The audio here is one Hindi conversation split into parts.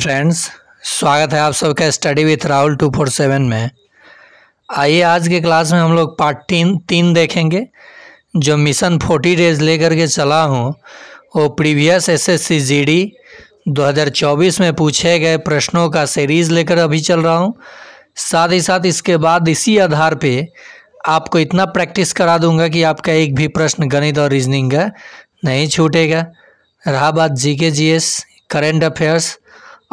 फ्रेंड्स, स्वागत है आप सबका स्टडी विथ राहुल 247 में। आइए आज के क्लास में हम लोग पार्ट तीन देखेंगे। जो मिशन 40 डेज लेकर के चला हूँ वो प्रीवियस एसएससी जीडी 2024 में पूछे गए प्रश्नों का सीरीज़ लेकर अभी चल रहा हूँ। साथ ही साथ इसके बाद इसी आधार पे आपको इतना प्रैक्टिस करा दूंगा कि आपका एक भी प्रश्न गणित और रीजनिंग का नहीं छूटेगा। रहा बात जीके जीएस, करेंट अफेयर्स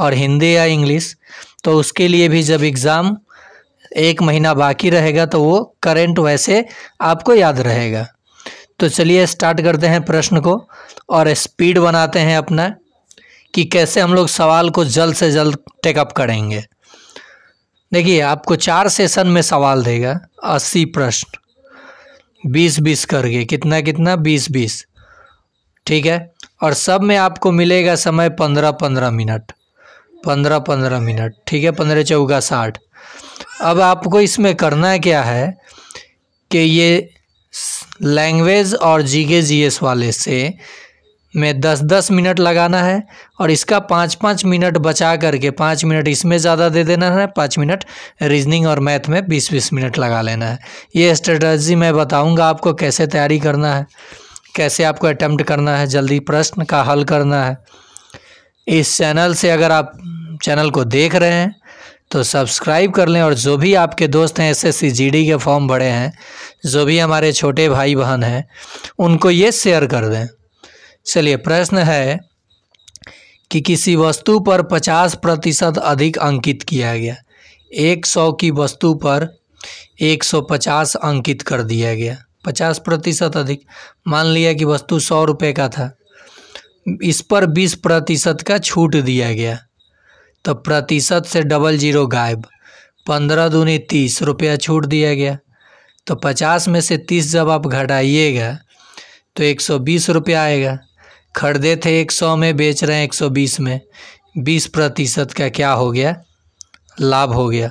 और हिंदी या इंग्लिश, तो उसके लिए भी जब एग्ज़ाम 1 महीना बाकी रहेगा तो वो करेंट वैसे आपको याद रहेगा। तो चलिए स्टार्ट करते हैं प्रश्न को और स्पीड बनाते हैं अपना कि कैसे हम लोग सवाल को जल्द से जल्द टेकअप करेंगे। देखिए, आपको 4 सेशन में सवाल देगा, 80 प्रश्न 20-20 करके, कितना 20-20, ठीक है। और सब में आपको मिलेगा समय 15-15 मिनट, 15-15 मिनट, ठीक है। 15 चौका 60। अब आपको इसमें करना क्या है कि ये लैंग्वेज और जीके जीएस वाले से में 10-10 मिनट लगाना है और इसका 5-5 मिनट बचा करके 5 मिनट इसमें ज़्यादा दे देना है, 5 मिनट रीजनिंग और मैथ में 20-20 मिनट लगा लेना है। ये स्ट्रेटजी मैं बताऊंगा आपको कैसे तैयारी करना है, कैसे आपको अटेम्प्ट करना है, जल्दी प्रश्न का हल करना है। इस चैनल से अगर आप चैनल को देख रहे हैं तो सब्सक्राइब कर लें और जो भी आपके दोस्त हैं एसएससी जीडी के फॉर्म भरे हैं, जो भी हमारे छोटे भाई बहन हैं, उनको ये शेयर कर दें। चलिए, प्रश्न है कि किसी वस्तु पर 50% अधिक अंकित किया गया। 100 की वस्तु पर 150 अंकित कर दिया गया। 50% अधिक, मान लिया कि वस्तु 100 रुपये का था, इस पर 20% का छूट दिया गया, तो प्रतिशत से डबल जीरो गायब। 15 दूनी 30 रुपया छूट दिया गया, तो 50 में से 30 जब आप घटाइएगा तो 120 रुपया आएगा। खरीदे थे 100 में, बेच रहे हैं 120 में, 20% का क्या हो गया, लाभ हो गया।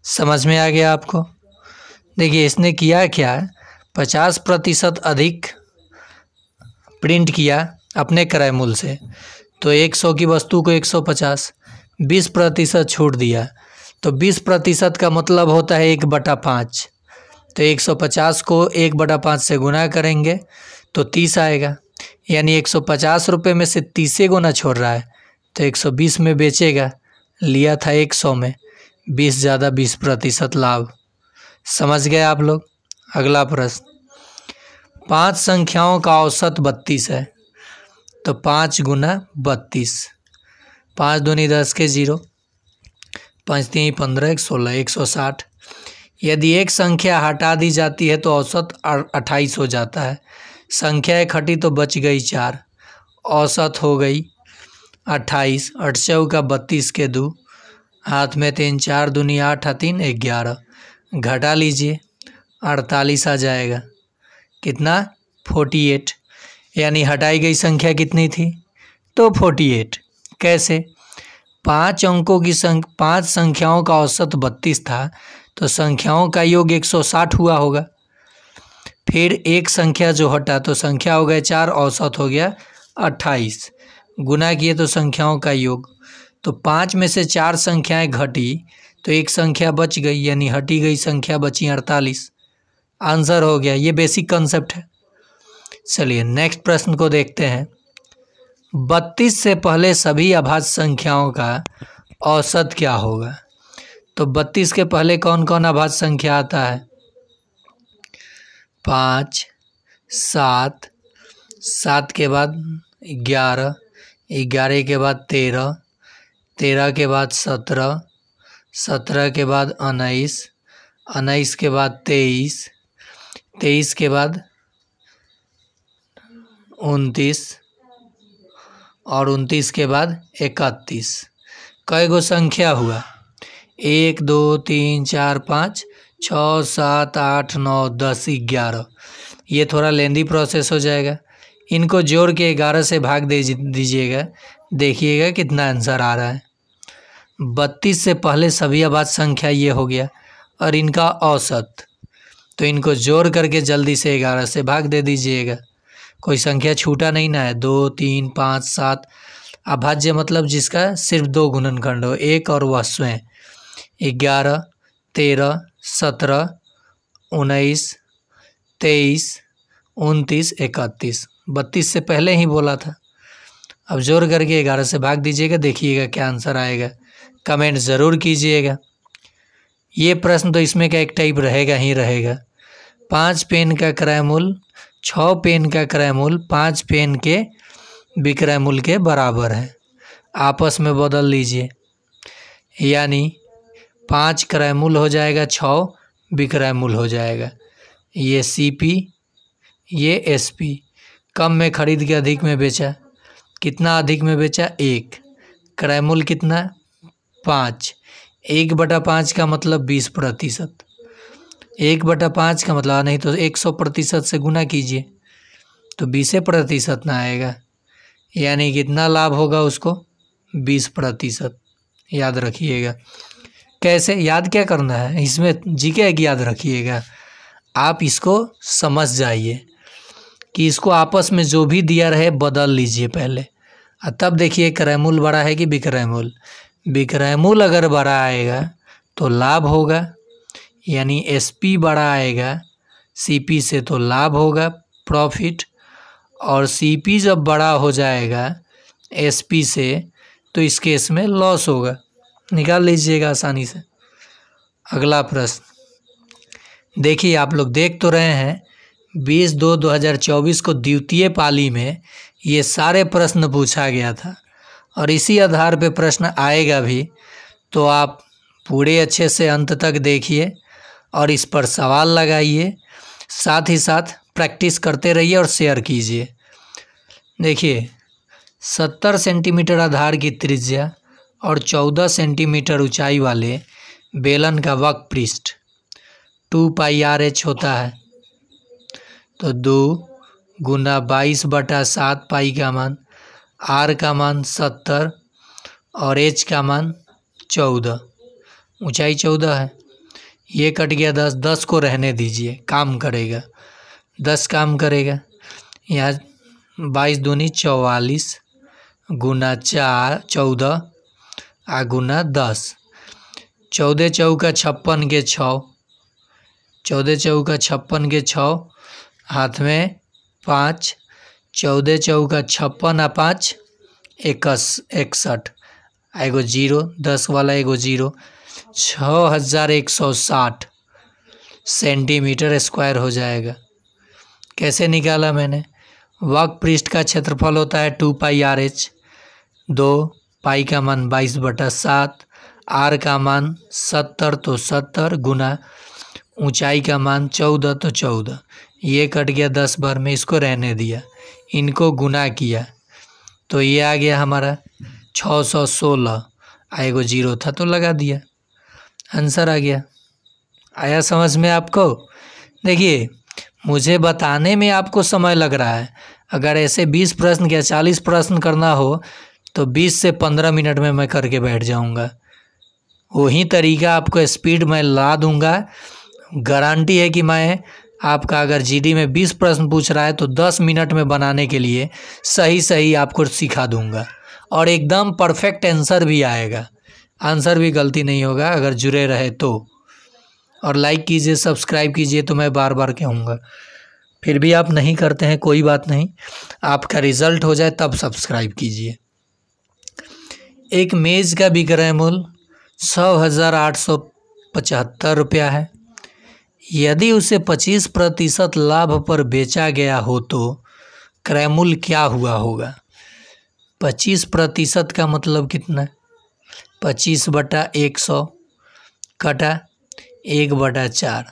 समझ में आ गया आपको? देखिए, इसने किया क्या, 50% अधिक प्रिंट किया अपने क्रय मूल्य से, तो 100 की वस्तु को 150, 20% छूट दिया, तो 20% का मतलब होता है 1/5। तो 150 को 1/5 से गुना करेंगे तो 30 आएगा, यानी 150 रुपये में से 30 गुना छोड़ रहा है, तो 120 में बेचेगा। लिया था 100 में, 20 ज़्यादा 20% लाभ। समझ गए आप लोग? अगला प्रश्न, 5 संख्याओं का औसत 32 है, तो 5 गुना 32, 5 दूनी 10 के 0, 5 3 15, 1 16, 160। यदि एक संख्या हटा दी जाती है तो औसत 28 हो जाता है। संख्या एक हटी तो बच गई 4, औसत हो गई 28। 8 चौका 32 के 2, हाथ में 3, 4 दूनी 8, 3 11, घटा लीजिए 48 आ जाएगा। कितना? 48। यानी हटाई गई संख्या कितनी थी? तो 48। कैसे? 5 अंकों की 5 संख्याओं का औसत 32 था, तो संख्याओं का योग 160 हुआ होगा। फिर एक संख्या जो हटा तो संख्या हो गया 4, औसत हो गया 28, गुना किए तो संख्याओं का योग। तो 5 में से 4 संख्याएं घटी तो एक संख्या बच गई, यानी हटी गई संख्या बची 48। आंसर हो गया। ये बेसिक कंसेप्ट है। चलिए नेक्स्ट प्रश्न को देखते हैं। 32 से पहले सभी अभाज्य संख्याओं का औसत क्या होगा? तो 32 के पहले कौन कौन अभाज्य संख्या आता है? 5, 7, 7 के बाद 11, 11 के बाद 13, 13 के बाद 17, 17 के बाद 19, 19 के बाद 23, 23 के बाद 29 और 29 के बाद 31। कई गो संख्या हुआ? 1 2 3 4 5 6 7 8 9 10 11। ये थोड़ा लेंदी प्रोसेस हो जाएगा। इनको जोड़ के 11 से भाग दे दीजिएगा, देखिएगा कितना आंसर आ रहा है। 32 से पहले सभी अभाज्य संख्या ये हो गया और इनका औसत, तो इनको जोड़ करके जल्दी से 11 से भाग दे दीजिएगा। कोई संख्या छूटा नहीं ना है। 2 3 5 7 अभाज्य मतलब जिसका सिर्फ 2 गुणनखंड हो, एक और वह स्वयं। 11, 13, 17, 19, 23, 29, 31, 32 से पहले ही बोला था। अब जोड़ करके 11 से भाग दीजिएगा, देखिएगा क्या आंसर आएगा। कमेंट ज़रूर कीजिएगा। ये प्रश्न तो इसमें का एक टाइप रहेगा ही रहेगा। 5 पेन का क्रय मूल्य 6 पेन का क्रय मूल्य 5 पेन के विक्रय मूल्य के बराबर है। आपस में बदल लीजिए, यानी 5 क्रय मूल्य हो जाएगा, 6 विक्रय मूल्य हो जाएगा। ये CP, ये SP। कम में खरीद के अधिक में बेचा। कितना अधिक में बेचा? 1। क्रय मूल्य कितना? 5। 1/5 का मतलब 20%। 1/5 का मतलब नहीं तो 100% से गुना कीजिए तो 20% ना आएगा, यानी कितना लाभ होगा उसको? 20%। याद रखिएगा। कैसे याद क्या करना है, इसमें जीके की याद रखिएगा। आप इसको समझ जाइए कि इसको आपस में जो भी दिया रहे बदल लीजिए पहले, और तब देखिए क्रय मूल्य बड़ा है कि विक्रय मूल्य। विक्रय मूल्य अगर बड़ा आएगा तो लाभ होगा, यानी SP बड़ा आएगा CP से तो लाभ होगा, प्रॉफिट। और CP जब बड़ा हो जाएगा SP से तो इस केस में लॉस होगा। निकाल लीजिएगा आसानी से। अगला प्रश्न देखिए, आप लोग देख तो रहे हैं 20/2/2024 को द्वितीय पाली में ये सारे प्रश्न पूछा गया था और इसी आधार पे प्रश्न आएगा भी। तो आप पूरे अच्छे से अंत तक देखिए और इस पर सवाल लगाइए, साथ ही साथ प्रैक्टिस करते रहिए और शेयर कीजिए। देखिए 70 सेंटीमीटर आधार की त्रिज्या और 14 सेंटीमीटर ऊंचाई वाले बेलन का वक्र पृष्ठ 2πRh होता है। तो 2 गुना 22/7 पाई का मान, R का मान 70 और H का मान 14। ऊंचाई 14 है। ये कट गया 10, 10 को रहने दीजिए, काम करेगा। 10 काम करेगा। यहाँ 22 दूनी 44 गुना 14 आ गुना 10। 14 चौका 56 के 6, 14 चौका 56 के 6, हाथ में 5, 14 चौका 56 आ 5 61, एगो 0, 10 वाला एगो 0, 6160 सेंटीमीटर स्क्वायर हो जाएगा। कैसे निकाला मैंने? वक्र पृष्ठ का क्षेत्रफल होता है 2πRh। 2 पाई का मान 22/7, R का मान 70 तो 70 गुना ऊंचाई का मान 14 तो 14। ये कट गया 10 बार में, इसको रहने दिया, इनको गुना किया तो ये आ गया हमारा 616। एगो 0 था तो लगा दिया, आंसर आ गया। आया समझ में आपको? देखिए मुझे बताने में आपको समय लग रहा है। अगर ऐसे 20 प्रश्न या 40 प्रश्न करना हो तो 20 से 15 मिनट में मैं करके बैठ जाऊंगा। वही तरीका आपको स्पीड में ला दूंगा। गारंटी है कि मैं आपका अगर GD में 20 प्रश्न पूछ रहा है तो 10 मिनट में बनाने के लिए सही आपको सिखा दूंगा और एकदम परफेक्ट आंसर भी आएगा। आंसर भी गलती नहीं होगा अगर जुड़े रहे तो। और लाइक कीजिए, सब्सक्राइब कीजिए। तो मैं बार बार कहूँगा, फिर भी आप नहीं करते हैं, कोई बात नहीं, आपका रिजल्ट हो जाए तब सब्सक्राइब कीजिए। एक मेज़ का विक्रय मूल्य 100,875 रुपया है। यदि उसे 25% लाभ पर बेचा गया हो तो क्रय मूल्य क्या हुआ होगा? 25% का मतलब कितना? 25/100 कटा 1/4।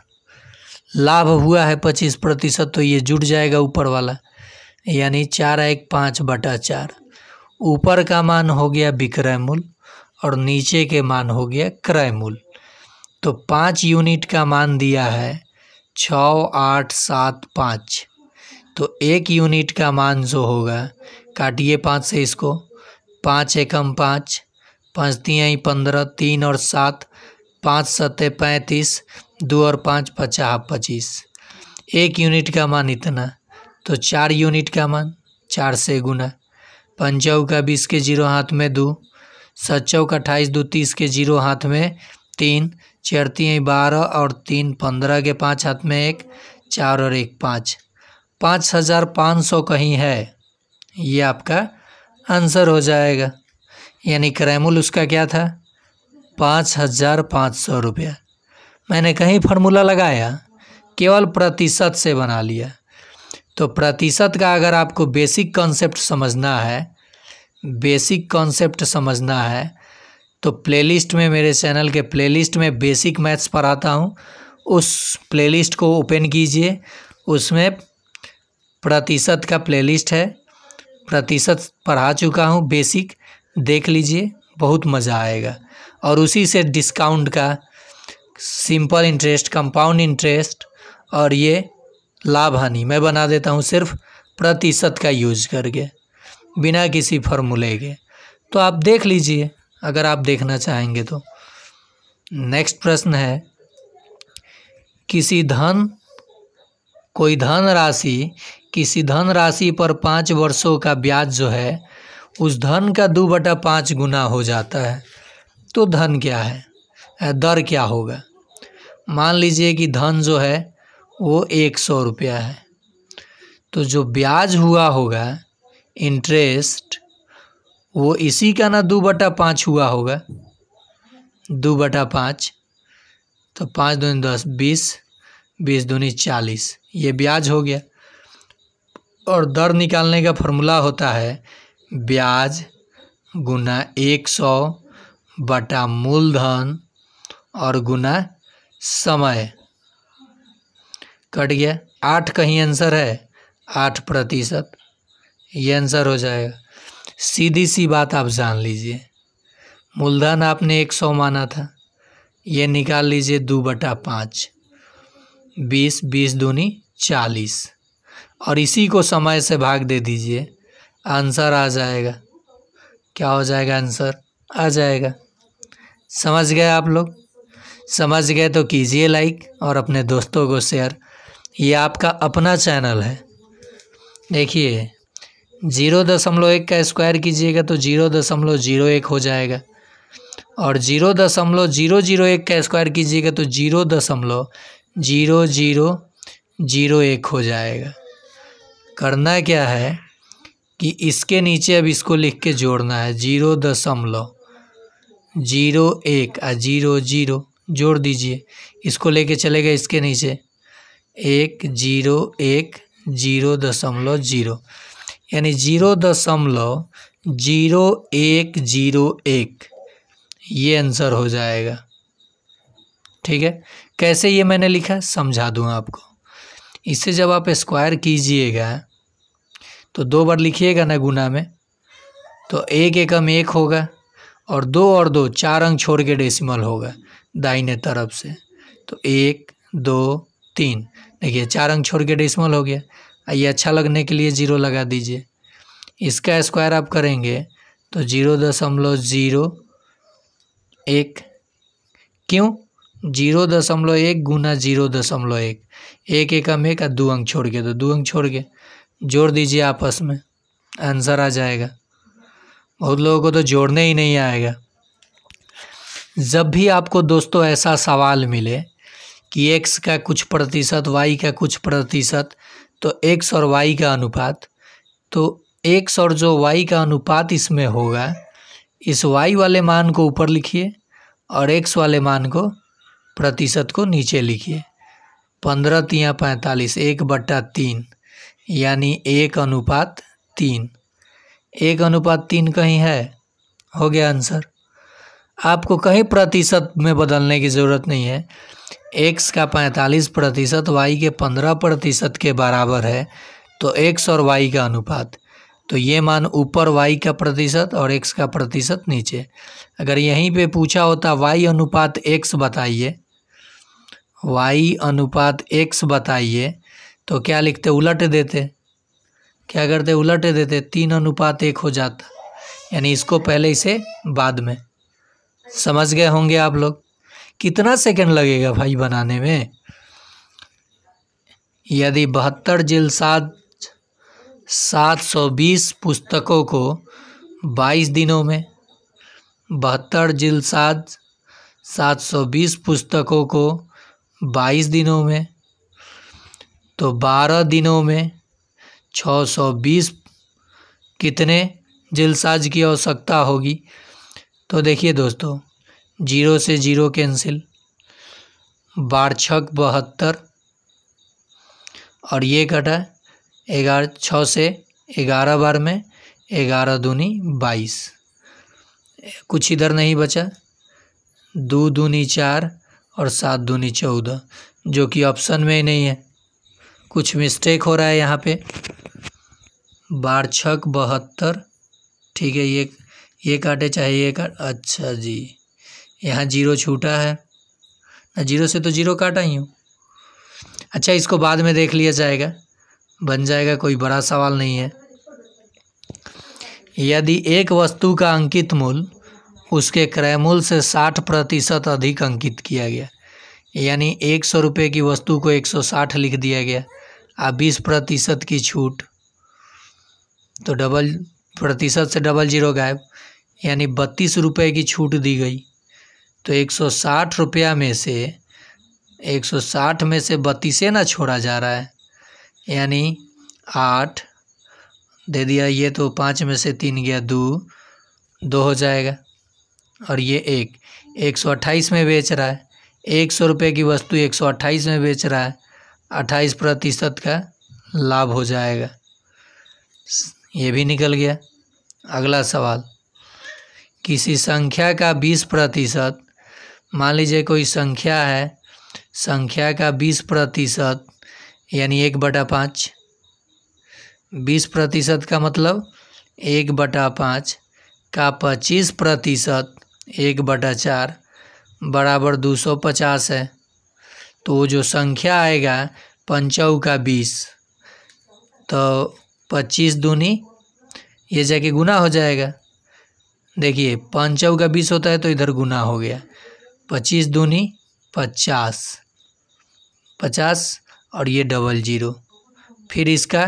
लाभ हुआ है 25%, तो ये जुड़ जाएगा ऊपर वाला, यानी 4 5/4। ऊपर का मान हो गया विक्रय मूल्य और नीचे के मान हो गया क्रय मूल्य। तो 5 यूनिट का मान दिया है 6875। तो 1 यूनिट का मान जो होगा, काटिए 5 से इसको, 5 एकम 5, 5 तिहाई 15, 3 और 7, 5 सत्ते 35, 2 और 5 25। 1 यूनिट का मान इतना, तो 4 यूनिट का मान 4 से गुना, पंचौ का 20 के 0 हाथ में 2, 7 चौक 28, 2 30 के 0 हाथ में 3, 4 3 12 और 3 15 के 5 हाथ में 1, 4 और 1 5, 5500 कहीं है, ये आपका आंसर हो जाएगा। यानी क्रयमूल्य उसका क्या था, 5500 रुपया। मैंने कहीं फार्मूला लगाया, केवल प्रतिशत से बना लिया। तो प्रतिशत का अगर आपको बेसिक कॉन्सेप्ट समझना है तो प्लेलिस्ट में, मेरे चैनल के प्लेलिस्ट में बेसिक मैथ्स पढ़ाता हूँ, उस प्लेलिस्ट को ओपन कीजिए, उसमें प्रतिशत का प्लेलिस्ट है, प्रतिशत पढ़ा चुका हूँ, बेसिक देख लीजिए, बहुत मज़ा आएगा। और उसी से डिस्काउंट का, सिंपल इंटरेस्ट, कंपाउंड इंटरेस्ट और ये लाभ हानि मैं बना देता हूँ सिर्फ प्रतिशत का यूज करके, बिना किसी फार्मूले के। तो आप देख लीजिए अगर आप देखना चाहेंगे तो। नेक्स्ट प्रश्न है, किसी धन राशि पर 5 वर्षों का ब्याज जो है उस धन का 2/5 गुना हो जाता है, तो धन क्या है, दर क्या होगा। मान लीजिए कि धन जो है वो 100 रुपया है, तो जो ब्याज हुआ होगा इंटरेस्ट, वो इसी का ना 2/5 हुआ होगा, 2/5। तो 5 दूनी 10, 20, 20 दूनी 40, ये ब्याज हो गया। और दर निकालने का फॉर्मूला होता है ब्याज गुना 100 बटा मूलधन और गुना समय। कट गया, 8 कहीं आंसर है, 8%, ये आंसर हो जाएगा। सीधी सी बात आप जान लीजिए, मूलधन आपने 100 माना था, ये निकाल लीजिए 2/5, 20, 20 दूनी 40, और इसी को समय से भाग दे दीजिए, आंसर आ जाएगा। क्या हो जाएगा, आंसर आ जाएगा। समझ गए आप लोग? समझ गए तो कीजिए लाइक और अपने दोस्तों को शेयर। ये आपका अपना चैनल है। देखिए 0.1 का स्क्वायर कीजिएगा तो 0.01 हो जाएगा, और 0.001 का स्क्वायर कीजिएगा तो 0.0001 हो जाएगा। करना क्या है कि इसके नीचे अब इसको लिख के जोड़ना है, 0.01 और 00 जोड़ दीजिए, इसको लेके चलेगा इसके नीचे 1 0 1 0.0, यानी 0.0101, ये आंसर हो जाएगा। ठीक है, कैसे ये मैंने लिखा समझा दूँ आपको। इससे जब आप स्क्वायर कीजिएगा तो 2 बार लिखिएगा ना गुना में, तो 1 एकम 1 होगा, और 2 और 2 4 अंक छोड़ के डेसिमल होगा दाहिने तरफ से, तो 1 2 3, देखिए 4 अंक छोड़ के डेसिमल हो गया। ये अच्छा लगने के लिए 0 लगा दीजिए। इसका स्क्वायर आप करेंगे तो 0.01, क्यों 0.1 गुना 0.1, 1 एकम 1 और 2 अंक छोड़ के, तो 2 अंक छोड़ के जोड़ दीजिए आपस में, आंसर आ जाएगा। बहुत लोगों को तो जोड़ने ही नहीं आएगा। जब भी आपको दोस्तों ऐसा सवाल मिले कि x का कुछ प्रतिशत, y का कुछ प्रतिशत, तो x और y का अनुपात, तो x और जो y का अनुपात इसमें होगा, इस y वाले मान को ऊपर लिखिए और x वाले मान को, प्रतिशत को नीचे लिखिए। 15 तियाँ 45, 1/3, यानी 1:3। 1:3 कहीं है, हो गया आंसर। आपको कहीं प्रतिशत में बदलने की ज़रूरत नहीं है। x का 45% y के 15% के बराबर है, तो x और y का अनुपात, तो ये मान ऊपर y का प्रतिशत और x का प्रतिशत नीचे। अगर यहीं पे पूछा होता y अनुपात x बताइए, y अनुपात x बताइए, तो क्या लिखते, उलट देते। क्या करते, उलट देते, 3:1 हो जाता, यानी इसको पहले इसे बाद में। समझ गए होंगे आप लोग। कितना सेकंड लगेगा भाई बनाने में? यदि 72 जिलसाज 720 पुस्तकों को 22 दिनों में, 72 जिल्साज 720 पुस्तकों को 22 दिनों में, तो 12 दिनों में 620 कितने जिल्साज की आवश्यकता होगी। तो देखिए दोस्तों, 0 से 0 कैंसिल, 12 छक 72 और ये कटा 11, 6 से 11 बार में 11 दूनी 22, कुछ इधर नहीं बचा, 2 दूनी 4 और 7 दूनी 14, जो कि ऑप्शन में ही नहीं है, कुछ मिस्टेक हो रहा है यहाँ पे। 12 छक 72, ठीक है, ये काटे चाहे ये काट, अच्छा जी यहाँ 0 छूटा है ना, 0 से तो 0 काटा ही हूँ। अच्छा, इसको बाद में देख लिया जाएगा, बन जाएगा, कोई बड़ा सवाल नहीं है। यदि एक वस्तु का अंकित मूल्य उसके क्रय मूल्य से 60% अधिक अंकित किया गया, यानी 100 रुपये की वस्तु को 160 लिख दिया गया, 20% की छूट, तो डबल प्रतिशत से डबल 0 गायब, यानी 32 रुपये की छूट दी गई। तो 160 रुपया में से 160 में से 32 ना छोड़ा जा रहा है, यानी 8 दे दिया, ये तो 5 में से 3 गया, 2 हो जाएगा, और ये 128 में बेच रहा है, 100 रुपये की वस्तु 128 में बेच रहा है, 28% का लाभ हो जाएगा, ये भी निकल गया। अगला सवाल, किसी संख्या का 20%, मान लीजिए कोई संख्या है, संख्या का 20% यानी 1/5, 20% का मतलब 1/5 का 25% 1/4 बराबर 250 है। तो जो संख्या आएगा 5 का 20, तो 25 दूनी ये जाके गुना हो जाएगा। देखिए 5 का 20 होता है तो इधर गुना हो गया, 25 दूनी 50, 50 और ये डबल 0, फिर इसका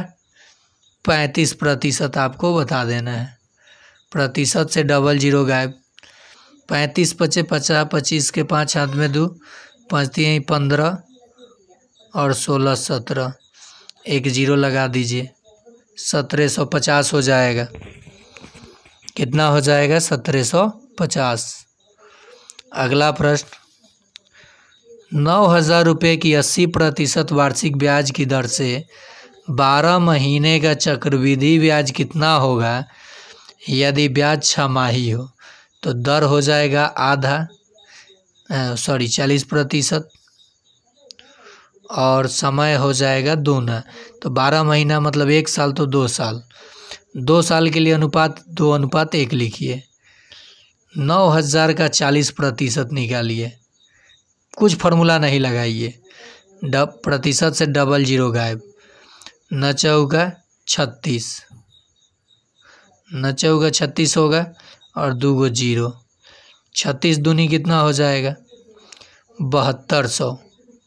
35% आपको बता देना है, प्रतिशत से डबल 0 गायब, 35 बचे 50, 25 के 5 हाथ में 2, 5 3 15 और 16 17, एक 0 लगा दीजिए, 1750 हो जाएगा। कितना हो जाएगा? 1750। अगला प्रश्न, 9,000 रुपये की 80% वार्षिक ब्याज की दर से 12 महीने का चक्रवृद्धि ब्याज कितना होगा यदि ब्याज 6 माही हो? तो दर हो जाएगा 40% और समय हो जाएगा 2 तो 12 महीना मतलब 1 साल, तो 2 साल, 2 साल के लिए अनुपात 2:1 लिखिए। 9,000 का 40% निकालिए, कुछ फार्मूला नहीं लगाइए, प्रतिशत से डबल 0 गायब, 9 चौका 36, 9 चौका 36 होगा और 2 0, 36 दूनी कितना हो जाएगा? 7200।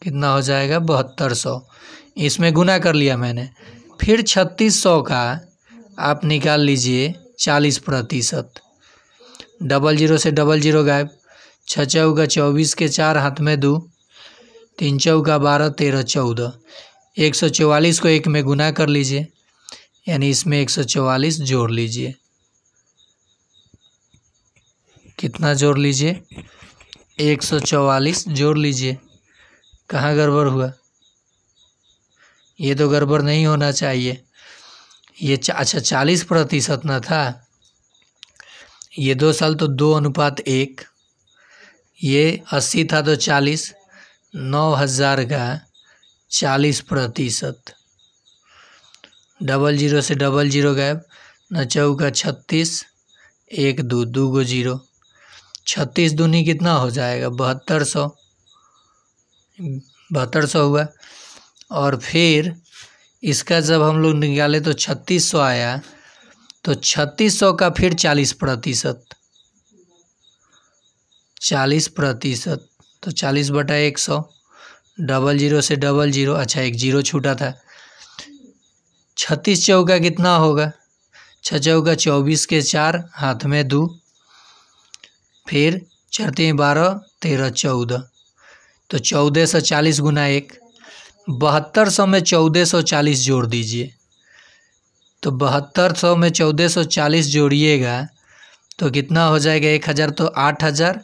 कितना हो जाएगा? 7200। इसमें गुना कर लिया मैंने, फिर 3600 का आप निकाल लीजिए 40%, डबल 0 से डबल 0 गायब, 6 चौका 24 के 4 हाथ में 2, 3 चौका 12 13 14, 144 को 1 में गुना कर लीजिए, यानी इसमें 144 जोड़ लीजिए। कितना जोड़ लीजिए? 144 जोड़ लीजिए। कहाँ गड़बड़ हुआ? ये तो गड़बड़ नहीं होना चाहिए। ये अच्छा 40% ना था, ये 2 साल तो 2:1, ये 80 था तो 40, 9,000 का 40%, डबल 0 से डबल 0 गायब, 9 चौका 36, 1 2 2 0, 36 दूनी कितना हो जाएगा? 7200, 7200 हुआ। और फिर इसका जब हम लोग निकाले तो 3600 आया, तो 3600 का फिर 40%, 40%, तो 40/100, डबल 0 से डबल 0, अच्छा एक 0 छूटा था, 36 चौका कितना होगा? 6 चौका 24 के 4, हाथ में 2, फिर 4 3 12, 13 14, तो 1440 गुना 1। 7200 में 1440 जोड़ दीजिए, तो 7200 में 1440 जोड़िएगा तो कितना हो जाएगा? 1000 तो 8000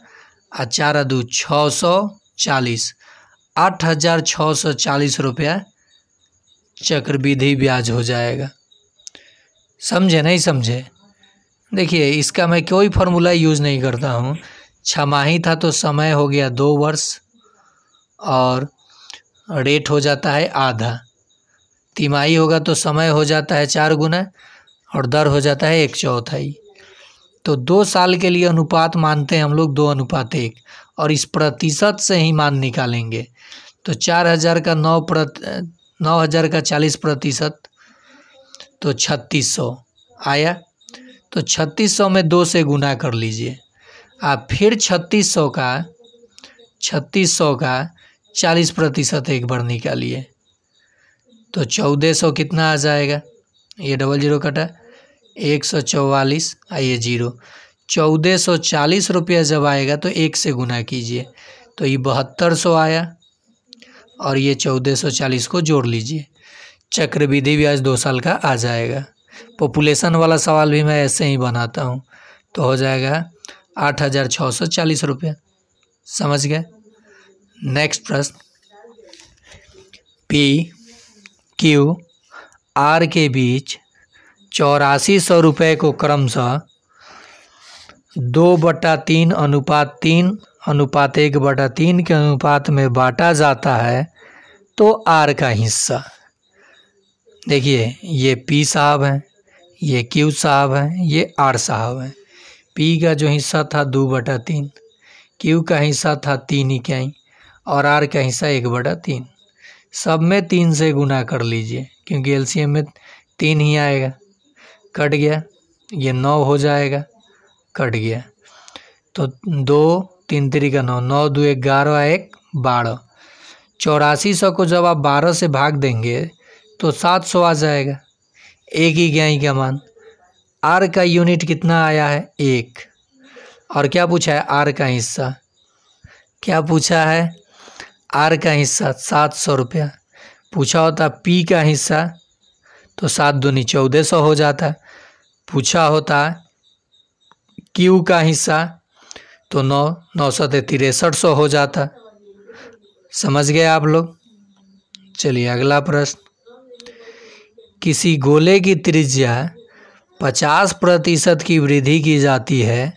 और 4 2 640, 8640 रुपया चक्रवृद्धि ब्याज हो जाएगा। समझे नहीं समझे? देखिए इसका मैं कोई फार्मूला यूज़ नहीं करता हूँ। छमाही था तो समय हो गया 2 वर्ष और रेट हो जाता है आधा। तिमाही होगा तो समय हो जाता है 4 गुना और दर हो जाता है 1/4। तो 2 साल के लिए अनुपात मानते हैं हम लोग 2:1 और इस प्रतिशत से ही मान निकालेंगे। तो 4000 का 9000 का 40% तो 3600 आया। तो 3600 में 2 से गुना कर लीजिए। आप फिर 3600 का 40% एक बार निकालिए तो 1400 कितना आ जाएगा? ये 00 कटा 144, आइए 0। 1440 रुपया जब आएगा तो 1 से गुना कीजिए तो ये 7200 आया और ये 1440 को जोड़ लीजिए। चक्रवृद्धि ब्याज 2 साल का आ जाएगा। पॉपुलेशन वाला सवाल भी मैं ऐसे ही बनाता हूँ तो हो जाएगा 8640 रुपया। समझ गए? नेक्स्ट प्रश्न, पी क्यू आर के बीच 8400 रुपये को क्रमशः 2/3 अनुपात 3 अनुपात 1/3 के अनुपात में बांटा जाता है तो आर का हिस्सा। देखिए ये पी साहब हैं, ये क्यू साहब हैं, ये आर साहब हैं। पी का जो हिस्सा था 2/3, क्यू का हिस्सा था 3 इकाई और आर का हिस्सा 1/3। सब में 3 से गुना कर लीजिए क्योंकि एलसीएम में 3 ही आएगा। कट गया, ये 9 हो जाएगा, कट गया तो 2 3 3 का 9, 9 2 11 1 12। 8400 को जब आप 12 से भाग देंगे तो 700 आ जाएगा, 1 ही इकाई का मान। आर का यूनिट कितना आया है? 1। और क्या पूछा है? आर का हिस्सा। क्या पूछा है? आर का हिस्सा 700 रुपया। पूछा होता पी का हिस्सा तो 7 दूनी 1400 हो जाता। पूछा होता क्यू का हिस्सा तो 9 से 6300 हो जाता। समझ गए आप लोग? चलिए अगला प्रश्न, किसी गोले की त्रिज्या 50% की वृद्धि की जाती है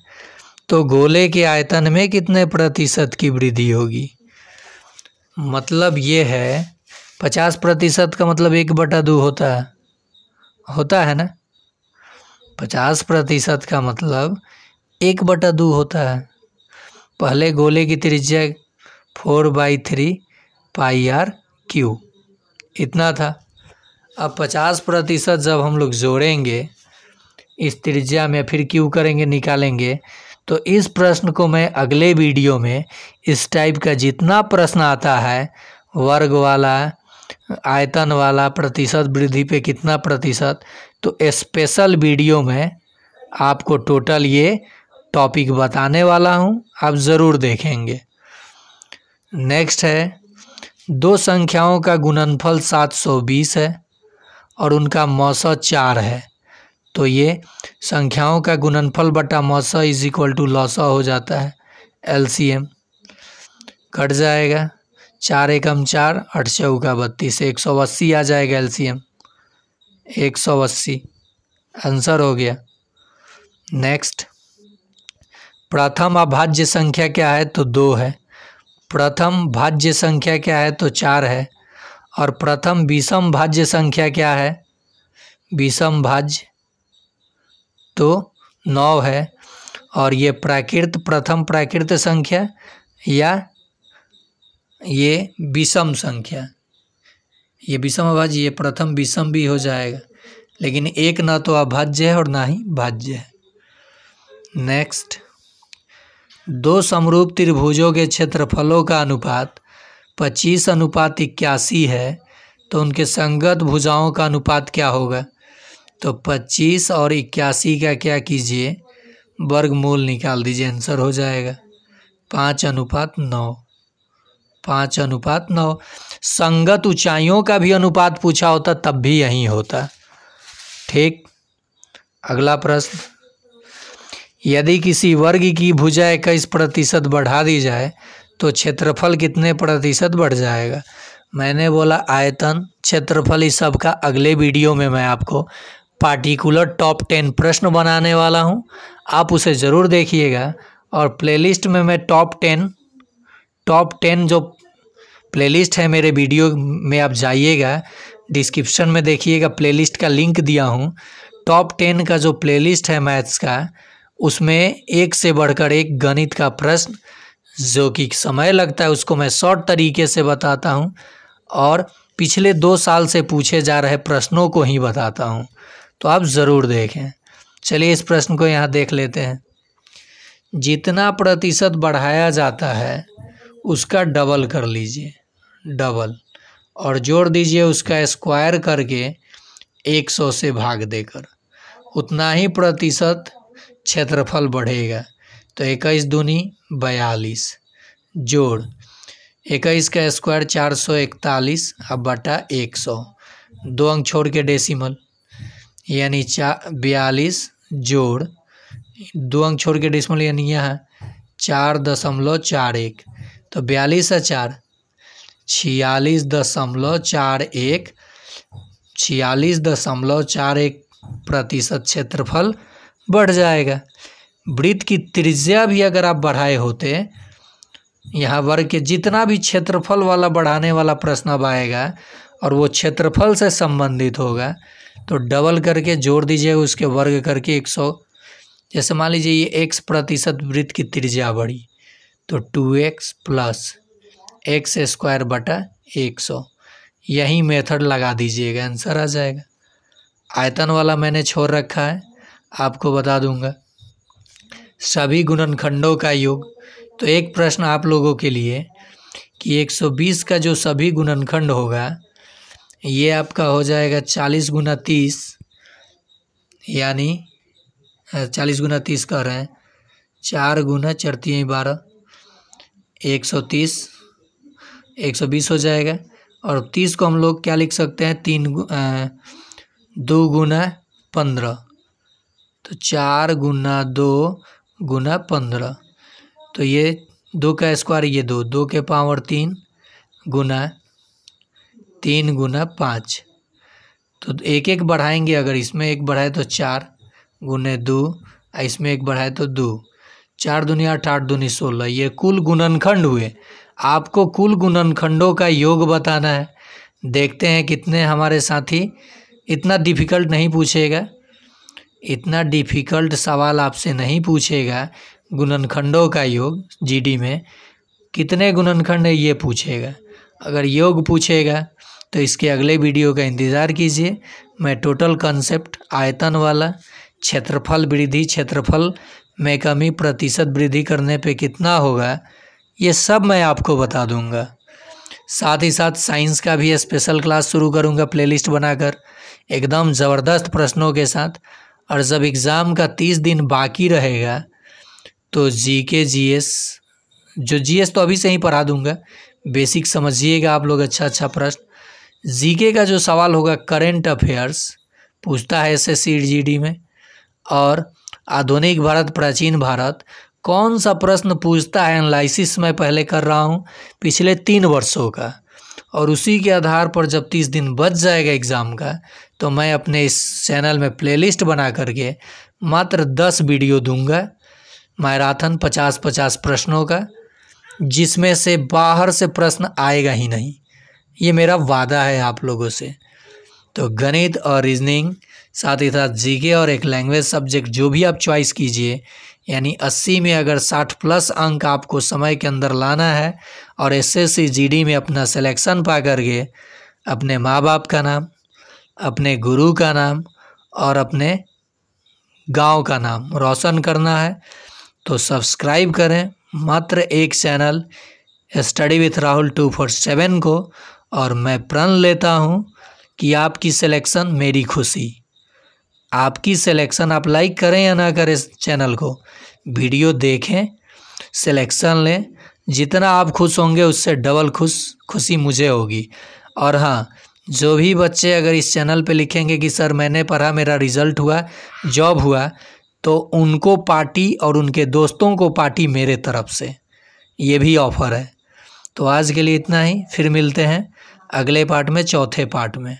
तो गोले के आयतन में कितने प्रतिशत की वृद्धि होगी? मतलब ये है 50% का मतलब 1/2 होता है ना। 50% का मतलब 1/2 होता है। पहले गोले की त्रिज्या 4/3 πr क्यू इतना था। अब 50% जब हम लोग जोड़ेंगे इस त्रिज्या में फिर क्यू करेंगे, निकालेंगे, तो इस प्रश्न को मैं अगले वीडियो में इस टाइप का जितना प्रश्न आता है, वर्ग वाला, आयतन वाला, प्रतिशत वृद्धि पे कितना प्रतिशत, तो स्पेशल वीडियो में आपको टोटल ये टॉपिक बताने वाला हूँ, आप ज़रूर देखेंगे। नेक्स्ट है, 2 संख्याओं का गुणनफल 720 है और उनका मौसा 4 है, तो ये संख्याओं का गुणनफल बटा मौसा इज इक्वल टू लौसा हो जाता है। एलसीएम कट जाएगा, 4 एकम 4, 8 चौका 32, 180 आ जाएगा एलसीएम, 180 आंसर हो गया। नेक्स्ट, प्रथम अभाज्य संख्या क्या है? तो 2 है। प्रथम भाज्य संख्या क्या है? तो 4 है। और प्रथम विषम भाज्य संख्या क्या है? विषम भाज्य तो 9 है। और ये प्रथम प्राकृत संख्या या ये विषम संख्या, ये विषम अभाज्य, ये प्रथम विषम भी हो जाएगा, लेकिन एक ना तो अभाज्य है और ना ही भाज्य है। नेक्स्ट, 2 समरूप त्रिभुजों के क्षेत्रफलों का अनुपात 25:81 है, तो उनके संगत भुजाओं का अनुपात क्या होगा? तो 25 और 81 का क्या कीजिए, वर्गमूल निकाल दीजिए, आंसर हो जाएगा 5:9। 5:9। संगत ऊंचाइयों का भी अनुपात पूछा होता तब भी यही होता। ठीक, अगला प्रश्न, यदि किसी वर्ग की भुजा 21% बढ़ा दी जाए तो क्षेत्रफल कितने प्रतिशत बढ़ जाएगा? मैंने बोला आयतन, क्षेत्रफल, इस सब का अगले वीडियो में मैं आपको पार्टिकुलर टॉप 10 प्रश्न बनाने वाला हूं, आप उसे ज़रूर देखिएगा। और प्लेलिस्ट में मैं टॉप 10 जो प्लेलिस्ट है मेरे वीडियो में, आप जाइएगा डिस्क्रिप्शन में देखिएगा, प्लेलिस्ट का लिंक दिया हूँ। टॉप 10 का जो प्लेलिस्ट है मैथ्स का, उसमें एक से बढ़कर एक गणित का प्रश्न जो कि समय लगता है उसको मैं शॉर्ट तरीके से बताता हूँ और पिछले 2 साल से पूछे जा रहे प्रश्नों को ही बताता हूँ, तो आप ज़रूर देखें। चलिए इस प्रश्न को यहाँ देख लेते हैं। जितना प्रतिशत बढ़ाया जाता है उसका डबल कर लीजिए, डबल, और जोड़ दीजिए उसका स्क्वायर करके 100 से भाग देकर, उतना ही प्रतिशत क्षेत्रफल बढ़ेगा। तो 21 दूनी 42, जोड़ 21 का स्क्वायर 441 अब बटा 100, 2 अंक छोड़ के डेसिमल, यानी 42 जोड़ 2 अंक छोड़ के डेसिमल, यानी यहाँ 4.41, तो 42 और 4 46.41, 46.41 प्रतिशत क्षेत्रफल बढ़ जाएगा। वृत्त की त्रिज्या भी अगर आप बढ़ाए होते, यहाँ वर्ग के जितना भी क्षेत्रफल वाला बढ़ाने वाला प्रश्न अब आएगा और वो क्षेत्रफल से संबंधित होगा, तो डबल करके जोड़ दीजिए उसके वर्ग करके 100। जैसे मान लीजिए ये x प्रतिशत वृत्त की त्रिज्या बढ़ी, तो 2x प्लस x स्क्वायर बटा 100, यही मेथड लगा दीजिएगा, आंसर आ जाएगा। आयतन वाला मैंने छोड़ रखा है, आपको बता दूंगा। सभी गुणनखंडों का योग, तो एक प्रश्न आप लोगों के लिए कि 120 का जो सभी गुणनखंड होगा ये आपका हो जाएगा 40 गुना 30, यानी 40 गुना 30 कर रहे हैं, 4 गुना 4 3 12, 130, 120 हो जाएगा। और 30 को हम लोग क्या लिख सकते हैं, 2 गुना 15, तो 4 गुना 2 गुना 15, तो ये 2 का स्क्वायर, ये 2 के पावर 3 गुना 3 गुना 5, तो एक एक बढ़ाएंगे, अगर इसमें एक बढ़ाए तो 4 गुने 2, इसमें एक बढ़ाए तो 2, 4 दूनी 8, 8 दूनी 16, ये कुल गुणनखंड हुए। आपको कुल गुणनखंडों का योग बताना है। देखते हैं कितने हमारे साथी, इतना डिफ़िकल्ट नहीं पूछेगा, इतना डिफ़िकल्ट सवाल आपसे नहीं पूछेगा। गुणनखंडों का योग जीडी में कितने गुणनखंड है ये पूछेगा। अगर योग पूछेगा तो इसके अगले वीडियो का इंतज़ार कीजिए। मैं टोटल कंसेप्ट, आयतन वाला, क्षेत्रफल वृद्धि, क्षेत्रफल में कमी, प्रतिशत वृद्धि करने पे कितना होगा, ये सब मैं आपको बता दूंगा। साथ ही साथ साइंस का भी स्पेशल क्लास शुरू करूंगा प्लेलिस्ट बनाकर, एकदम ज़बरदस्त प्रश्नों के साथ। और जब एग्ज़ाम का 30 दिन बाकी रहेगा तो जीके जीएस, जो जीएस तो अभी से ही पढ़ा दूंगा, बेसिक समझिएगा आप लोग, अच्छा प्रश्न। जीके का जो सवाल होगा, करेंट अफेयर्स पूछता है एसएससी जीडी में, और आधुनिक भारत प्राचीन भारत कौन सा प्रश्न पूछता है, एनालिसिस मैं पहले कर रहा हूँ पिछले 3 वर्षों का, और उसी के आधार पर जब 30 दिन बच जाएगा एग्ज़ाम का, तो मैं अपने इस चैनल में प्लेलिस्ट बना करके मात्र 10 वीडियो दूंगा, मैराथन 50-50 प्रश्नों का, जिसमें से बाहर से प्रश्न आएगा ही नहीं, ये मेरा वादा है आप लोगों से। तो गणित और रीजनिंग, साथ ही साथ जीके और एक लैंग्वेज सब्जेक्ट जो भी आप चॉइस कीजिए, यानी 80 में अगर 60+ अंक आपको समय के अंदर लाना है और एसएससी जीडी में अपना सिलेक्शन पा करके अपने माँ बाप का नाम, अपने गुरु का नाम और अपने गांव का नाम रोशन करना है, तो सब्सक्राइब करें मात्र एक चैनल स्टडी विथ राहुल 247 को, और मैं प्रण लेता हूँ कि आपकी सिलेक्शन मेरी खुशी। आपकी सिलेक्शन आप लाइक करें या ना करें इस चैनल को, वीडियो देखें, सिलेक्शन लें। जितना आप खुश होंगे उससे डबल खुशी मुझे होगी। और हाँ, जो भी बच्चे अगर इस चैनल पे लिखेंगे कि सर मैंने पढ़ा, मेरा रिज़ल्ट हुआ, जॉब हुआ, तो उनको पार्टी और उनके दोस्तों को पार्टी मेरे तरफ से, ये भी ऑफ़र है। तो आज के लिए इतना ही, फिर मिलते हैं अगले पार्ट में, चौथे पार्ट में।